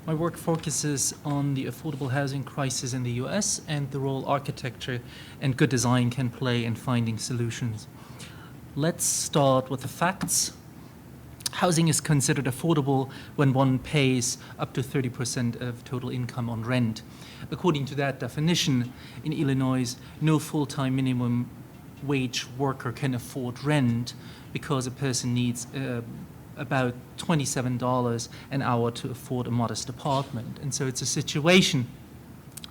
My work focuses on the affordable housing crisis in the US and the role architecture and good design can play in finding solutions. Let's start with the facts. Housing is considered affordable when one pays up to 30% of total income on rent. According to that definition, in Illinois, no full-time minimum wage worker can afford rent because a person needs about $27 an hour to afford a modest apartment. And so it's a situation,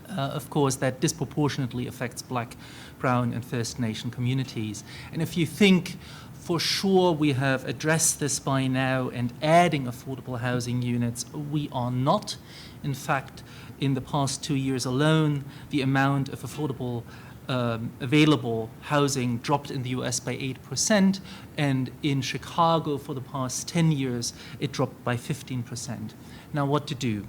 of course, that disproportionately affects Black, Brown, and First Nation communities. And if you think for sure we have addressed this by now and adding affordable housing units, we are not. In fact, in the past 2 years alone, the amount of affordable available housing dropped in the US by 8%, and in Chicago for the past 10 years, it dropped by 15%. Now, what to do?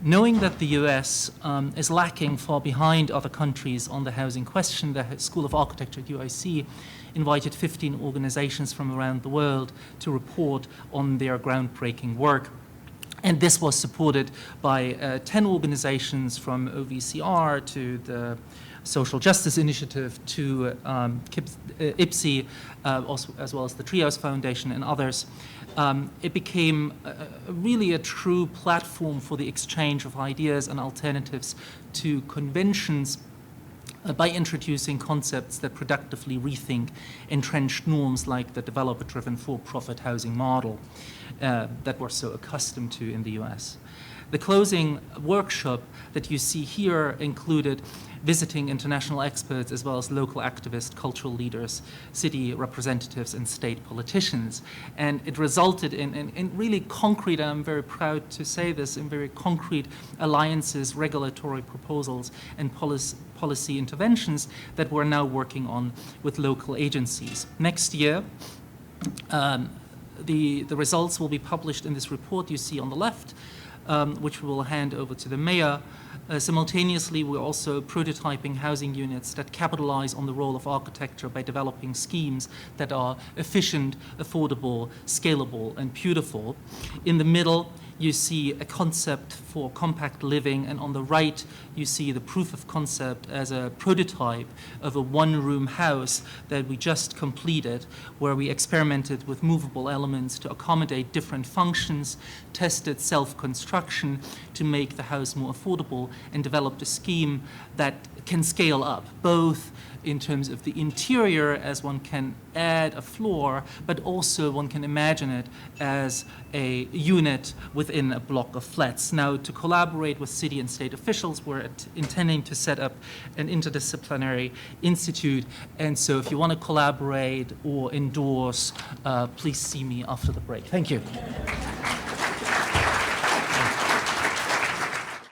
Knowing that the US is lacking far behind other countries on the housing question, the School of Architecture at UIC invited 15 organizations from around the world to report on their groundbreaking work. And this was supported by 10 organizations from OVCR to the Social Justice Initiative to IPSI, as well as the Treehouse Foundation and others. It became really a true platform for the exchange of ideas and alternatives to conventions by introducing concepts that productively rethink entrenched norms like the developer-driven for-profit housing model that we're so accustomed to in the US. The closing workshop that you see here included visiting international experts as well as local activists, cultural leaders, city representatives, and state politicians. And it resulted in really concrete, and I'm very proud to say this, in very concrete alliances, regulatory proposals, and policy interventions that we're now working on with local agencies. Next year, the results will be published in this report you see on the left, which we will hand over to the mayor. Simultaneously, we're also prototyping housing units that capitalize on the role of architecture by developing schemes that are efficient, affordable, scalable, and beautiful. In the middle, you see a concept for compact living, and on the right, you see the proof of concept as a prototype of a one-room house that we just completed, where we experimented with movable elements to accommodate different functions, tested self-construction to make the house more affordable, and developed a scheme that can scale up, both in terms of the interior, as one can add a floor, but also one can imagine it as a unit within a block of flats. Now, to collaborate with city and state officials, we're intending to set up an interdisciplinary institute. And so if you want to collaborate or endorse, please see me after the break. Thank you.